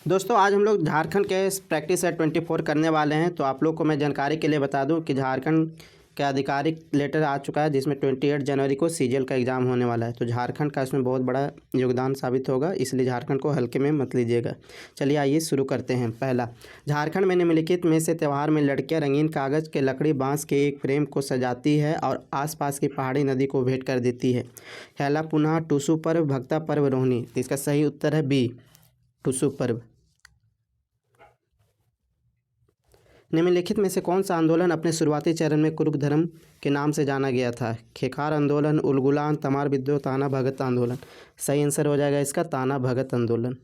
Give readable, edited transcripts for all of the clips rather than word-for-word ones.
दोस्तों आज हम लोग झारखंड के प्रैक्टिस सेट 24 करने वाले हैं। तो आप लोग को मैं जानकारी के लिए बता दूं कि झारखंड का आधिकारिक लेटर आ चुका है जिसमें 28 जनवरी को सीजीएल का एग्ज़ाम होने वाला है। तो झारखंड का इसमें बहुत बड़ा योगदान साबित होगा, इसलिए झारखंड को हल्के में मत लीजिएगा। चलिए आइए शुरू करते हैं। पहला, झारखंड में निम्नलिखित में से त्यौहार में लड़कियाँ रंगीन कागज़ के लकड़ी बाँस के एक फ्रेम को सजाती है और आसपास की पहाड़ी नदी को भेंट कर देती है। पहला, पुनः टुसु पर्व, भक्ता पर्व, रोहिणी। तो इसका सही उत्तर है बी, टुसु पर्व। निम्नलिखित में से कौन सा आंदोलन अपने शुरुआती चरण में कुरुक धर्म के नाम से जाना गया था? खेखार आंदोलन, उलगुलान, तमार विद्रोह, ताना भगत आंदोलन। सही आंसर हो जाएगा इसका ताना भगत आंदोलन।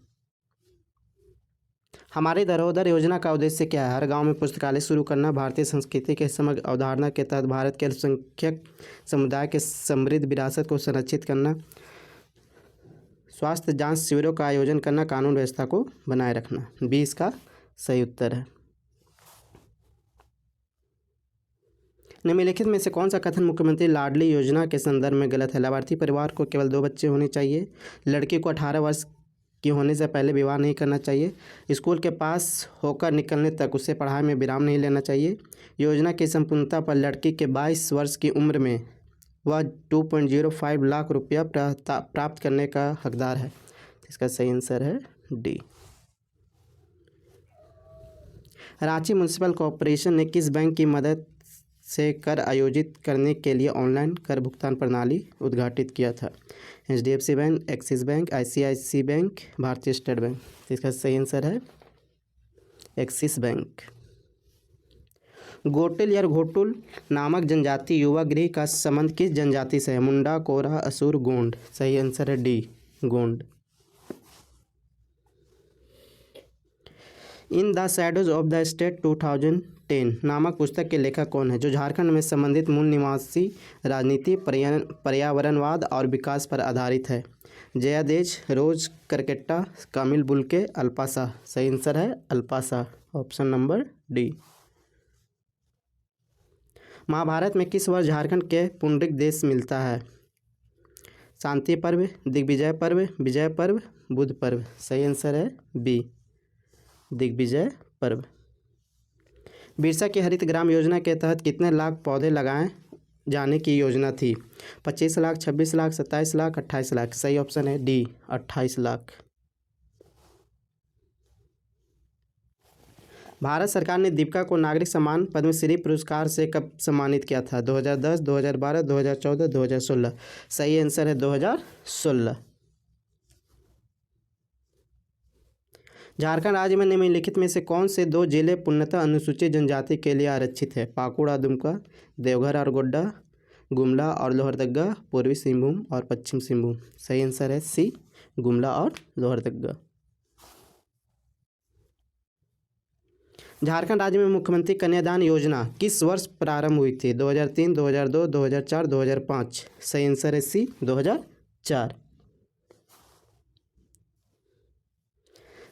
हमारी धरोहर योजना का उद्देश्य क्या है? हर गांव में पुस्तकालय शुरू करना, भारतीय संस्कृति के समग्र अवधारणा के तहत भारत के अल्पसंख्यक समुदाय के समृद्ध विरासत को संरक्षित करना, स्वास्थ्य जांच शिविरों का आयोजन करना, कानून व्यवस्था को बनाए रखना। बी इसका सही उत्तर है। निम्नलिखित में से कौन सा कथन मुख्यमंत्री लाडली योजना के संदर्भ में गलत है? लाभार्थी परिवार को केवल 2 बच्चे होने चाहिए, लड़की को 18 वर्ष की होने से पहले विवाह नहीं करना चाहिए, स्कूल के पास होकर निकलने तक उसे पढ़ाई में विराम नहीं लेना चाहिए, योजना की संपूर्णता पर लड़की के 22 वर्ष की उम्र में वह 2.05 लाख रुपया प्राप्त करने का हकदार है। इसका सही आंसर है डी। रांची म्यूनिसिपल कॉरपोरेशन ने किस बैंक की मदद से कर आयोजित करने के लिए ऑनलाइन कर भुगतान प्रणाली उद्घाटित किया था? HDFC bank, axis bank, ICICI bank, भारतीय स्टेट बैंक। इसका सही आंसर है एक्सिस बैंक। गोटिल या घोटुल नामक जनजाति युवा गृह का संबंध किस जनजाति से है? मुंडा, कोरा, असुर, गोंड। सही आंसर है D, Gond. In the shadows of the state 2010 नामक पुस्तक के लेखक कौन है? जो झारखंड में संबंधित मूल निवासी राजनीति, पर्यावरणवाद और विकास पर आधारित है। जयादेज, रोज करकेट्टा, कामिल बुल्के, अल्पासा। सही आंसर है अल्पासा, ऑप्शन नंबर डी। महाभारत में किस वर्ष झारखंड के पुंडरिक देश मिलता है? शांति पर्व, दिग्विजय पर्व, विजय पर्व, बुद्ध पर्व। सही आंसर है बी, दिग्विजय पर्व। बिरसा की हरित ग्राम योजना के तहत कितने लाख पौधे लगाए जाने की योजना थी? 25 लाख, 26 लाख, 27 लाख, 28 लाख। सही ऑप्शन है डी, 28 लाख। भारत सरकार ने दीपिका को नागरिक सम्मान पद्मश्री पुरस्कार से कब सम्मानित किया था? 2010, 2012, 2014, 2016। सही आंसर है 2016। झारखंड राज्य में निम्नलिखित में से कौन से 2 जिले पूर्णतः अनुसूचित जनजाति के लिए आरक्षित है? पाकुड़, दुमका, देवघर और गोड्डा, गुमला और लोहरदगा, पूर्वी सिंहभूम और पश्चिम सिंहभूम। सही आंसर है सी, गुमला और लोहरदगा। झारखंड राज्य में मुख्यमंत्री कन्यादान योजना किस वर्ष प्रारंभ हुई थी? 2003, 2002, 2004, 2005। सही आंसर है सी, 2004।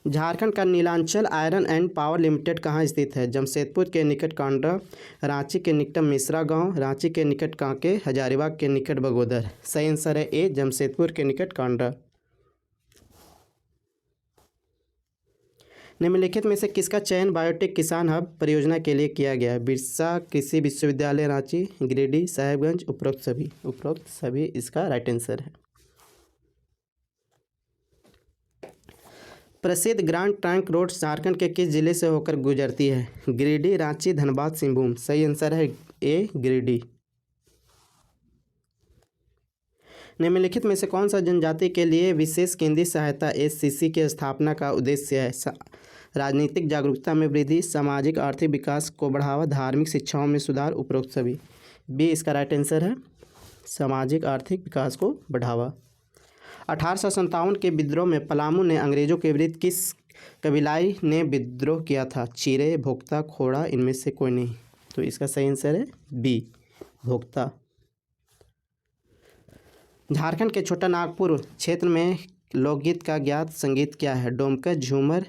झारखंड का Nilanchal iron and power limited कहाँ स्थित है? जमशेदपुर के निकट कांडा, रांची के निकट मिश्रा गांव, रांची के निकट कांके, हजारीबाग के निकट बगोदर। सही आंसर है ए, जमशेदपुर के निकट कांडा। निम्नलिखित में से किसका चयन बायोटेक किसान हब परियोजना के लिए किया गया है? बिरसा कृषि विश्वविद्यालय रांची, गिरिडीह, साहेबगंज, उपरोक्त सभी। उपरोक्त सभी इसका राइट आंसर है। प्रसिद्ध ग्रांड ट्रंक रोड झारखंड के किस जिले से होकर गुजरती है? गिरिडीह, रांची, धनबाद, सिंहभूम। सही आंसर है ए, गिरिडीह। निम्नलिखित में से कौन सा जनजाति के लिए विशेष केंद्रीय सहायता SCC की स्थापना का उद्देश्य है? राजनीतिक जागरूकता में वृद्धि, सामाजिक आर्थिक विकास को बढ़ावा, धार्मिक शिक्षाओं में सुधार, उपरोक्त सभी। बी इसका राइट आंसर है सामाजिक आर्थिक विकास को बढ़ावा। 1857 के विद्रोह में पलामू ने अंग्रेजों के विरुद्ध किस कबीलाई ने विद्रोह किया था? चीरे, भोक्ता, खोड़ा, इनमें से कोई नहीं। तो इसका सही आंसर है बी, भोक्ता। झारखंड के छोटा नागपुर क्षेत्र में लोकगीत का ज्ञात संगीत क्या है? डोमकच, झूमर,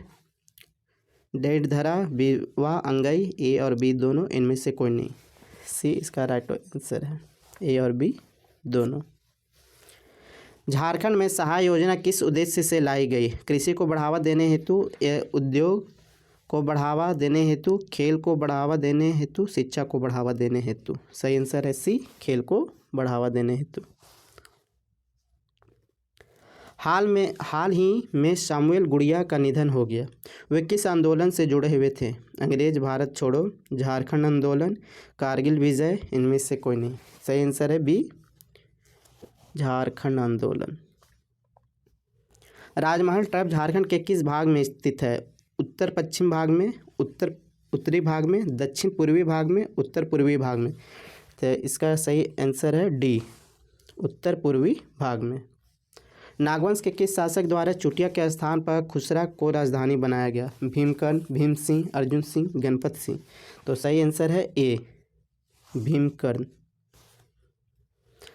ढेढ़धरा, विवाह, अंगई। ए और बी दोनों, इनमें से कोई नहीं। सी इसका राइट आंसर है, ए और बी दोनों। झारखंड में सहाय योजना किस उद्देश्य से लाई गई? कृषि को बढ़ावा देने हेतु, उद्योग को बढ़ावा देने हेतु, खेल को बढ़ावा देने हेतु, शिक्षा को बढ़ावा देने हेतु। सही आंसर है सी, खेल को बढ़ावा देने हेतु। हाल ही में सामुएल गुड़िया का निधन हो गया। वे किस आंदोलन से जुड़े हुए थे? अंग्रेज भारत छोड़ो, झारखंड आंदोलन, कारगिल विजय, इनमें से कोई नहीं। सही आंसर है बी, झारखंड आंदोलन। राजमहल ट्रैप झारखंड के किस भाग में स्थित है? उत्तर पश्चिम भाग में, उत्तरी भाग में, दक्षिण पूर्वी भाग में, उत्तर पूर्वी भाग में। तो इसका सही आंसर है डी, उत्तर पूर्वी भाग में। नागवंश के किस शासक द्वारा चुटिया के स्थान पर खुसरा को राजधानी बनाया गया? भीमकर्ण, भीम सिंह, अर्जुन सिंह, गणपत सिंह। तो सही आंसर है ए, भीमकर्ण।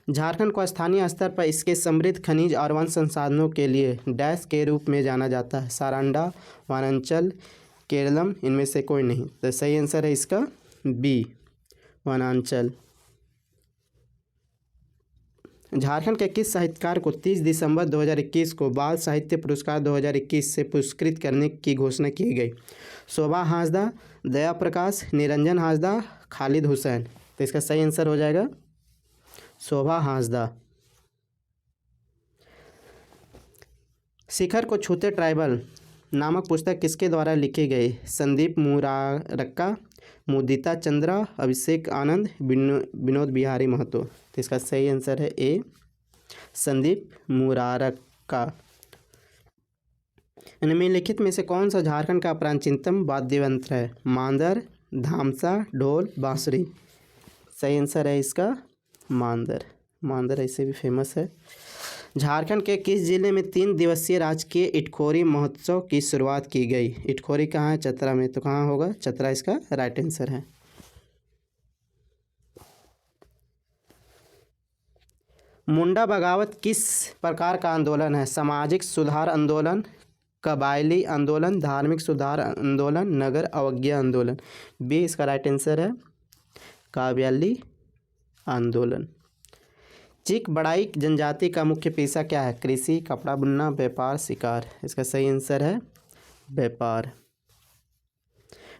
झारखंड को स्थानीय स्तर पर इसके समृद्ध खनिज और वन संसाधनों के लिए डैश के रूप में जाना जाता है? सारंडा, वनांचल, केरलम, इनमें से कोई नहीं। तो सही आंसर है इसका बी, वनांचल। झारखंड के किस साहित्यकार को 30 दिसंबर 2021 को बाल साहित्य पुरस्कार 2021 से पुरस्कृत करने की घोषणा की गई? शोभा हांसदा, दया प्रकाश, निरंजन हांसदा, खालिद हुसैन। तो इसका सही आंसर हो जाएगा शोभा हांसदा। शिखर को छूते ट्राइबल नामक पुस्तक किसके द्वारा लिखी गई? संदीप मुरारका, मुदिता चंद्रा, अभिषेक आनंद, विनोद बिहारी महतो। तो इसका सही आंसर है ए, संदीप मुरारका। निम्नलिखित में से कौन सा झारखंड का प्राचीनतम वाद्य यंत्र है? मांदर, धामसा, ढोल, बांसुरी। सही आंसर है इसका मांदर। मांदर ऐसे भी फेमस है। झारखंड के किस जिले में 3 दिवसीय राजकीय इटखोरी महोत्सव की शुरुआत की गई? इटखोरी कहाँ है? चतरा में। तो कहाँ होगा? चतरा इसका राइट आंसर है। मुंडा बगावत किस प्रकार का आंदोलन है? सामाजिक सुधार आंदोलन, कबायली आंदोलन, धार्मिक सुधार आंदोलन, नगर अवज्ञा आंदोलन। बी इसका राइट आंसर है, कबायली आंदोलन। चीक बड़ाई जनजाति का मुख्य पेशा क्या है? कृषि, कपड़ा बुनना, व्यापार, शिकार। इसका सही आंसर है व्यापार।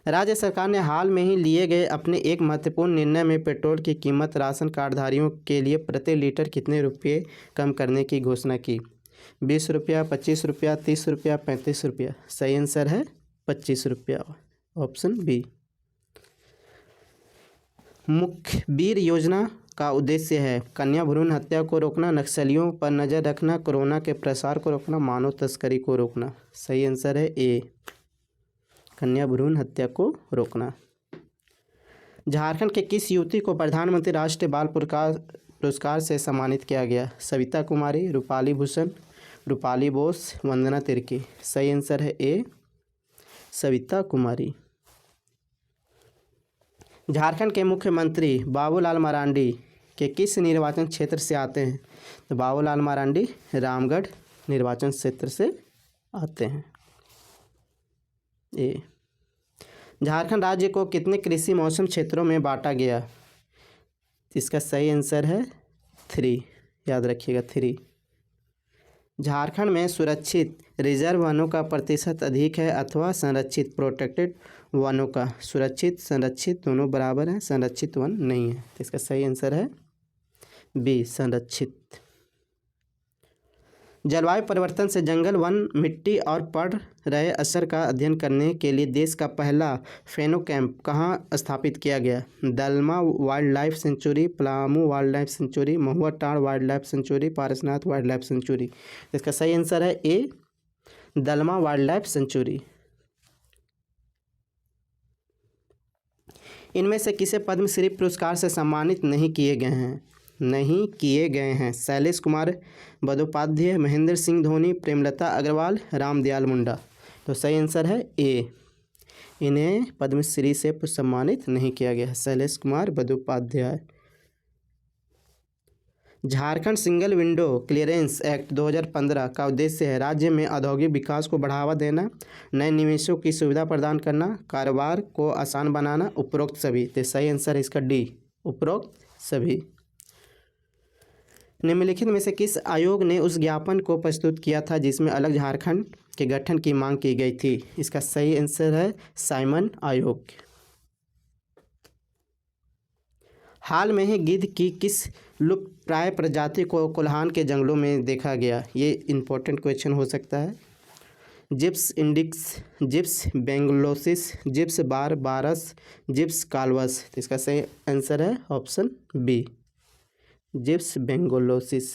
राज्य सरकार ने हाल में ही लिए गए अपने एक महत्वपूर्ण निर्णय में पेट्रोल की कीमत राशन कार्डधारियों के लिए प्रति लीटर कितने रुपये कम करने की घोषणा की? 20 रुपया, 25 रुपया, 30 रुपया, 35 रुपया। सही आंसर है 25 रुपया, ऑप्शन बी। मुख्य वीर योजना का उद्देश्य है कन्या भ्रूण हत्या को रोकना, नक्सलियों पर नज़र रखना, कोरोना के प्रसार को रोकना, मानव तस्करी को रोकना। सही आंसर है ए, कन्या भ्रूण हत्या को रोकना। झारखंड के किस युवती को प्रधानमंत्री राष्ट्रीय बाल पुरस्कार से सम्मानित किया गया? सविता कुमारी, रूपाली भूषण, रूपाली बोस, वंदना तिर्की। सही आंसर है ए, सविता कुमारी। झारखंड के मुख्यमंत्री बाबूलाल मरांडी के किस निर्वाचन क्षेत्र से आते हैं? तो बाबूलाल मरांडी रामगढ़ निर्वाचन क्षेत्र से आते हैं। ए। झारखंड राज्य को कितने कृषि मौसम क्षेत्रों में बांटा गया? इसका सही आंसर है 3, याद रखिएगा 3। झारखंड में सुरक्षित रिजर्व वनों का प्रतिशत अधिक है अथवा संरक्षित प्रोटेक्टेड वनों का? सुरक्षित संरक्षित दोनों बराबर हैं, संरक्षित वन नहीं है। तो इसका सही आंसर है बी, संरक्षित। जलवायु परिवर्तन से जंगल, वन, मिट्टी और पड़ रहे असर का अध्ययन करने के लिए देश का पहला फेनो कैंप कहाँ स्थापित किया गया? Dalma wild life sanctuary, Palamu wild life sanctuary, Mahua Tand wild life sanctuary, Parasnath wild life sanctuary. इसका सही आंसर है A, Dalma wild life sanctuary. इनमें से किसे पद्मश्री पुरस्कार से सम्मानित नहीं किए गए हैं? शैलेश कुमार बंदोपाध्याय, महेंद्र सिंह धोनी, प्रेमलता अग्रवाल, रामदयाल मुंडा। तो सही आंसर है ए, इन्हें पद्मश्री से सम्मानित नहीं किया गया है, Shailesh Kumar Bandopadhyay. Jharkhand single window clearance act 2015 का उद्देश्य है राज्य में औद्योगिक विकास को बढ़ावा देना, नए निवेशों की सुविधा प्रदान करना, कारोबार को आसान बनाना, उपरोक्त सभी। तो सही आंसर है इसका डी, उपरोक्त सभी। निम्नलिखित में से किस आयोग ने उस ज्ञापन को प्रस्तुत किया था जिसमें अलग झारखंड के गठन की मांग की गई थी? इसका सही आंसर है साइमन आयोग। हाल में ही गिद्ध की किस लुप्तप्राय प्रजाति को कोल्हान के जंगलों में देखा गया? ये इम्पोर्टेंट क्वेश्चन हो सकता है। जिप्स इंडिक्स, जिप्स बेंगलोसिस, जिप्स बारबारस, जिप्स काल्वस। तो इसका सही आंसर है ऑप्शन बी, जिप्स बेंगलोसिस।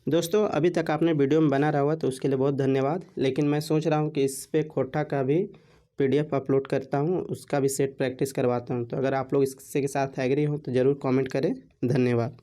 दोस्तों अभी तक आपने वीडियो में बना रहा हुआ तो उसके लिए बहुत धन्यवाद। लेकिन मैं सोच रहा हूँ कि इस पे खोटा का भी PDF अपलोड करता हूँ, उसका भी सेट प्रैक्टिस करवाता हूँ। तो अगर आप लोग इसके साथ एग्री हो तो ज़रूर कमेंट करें। धन्यवाद।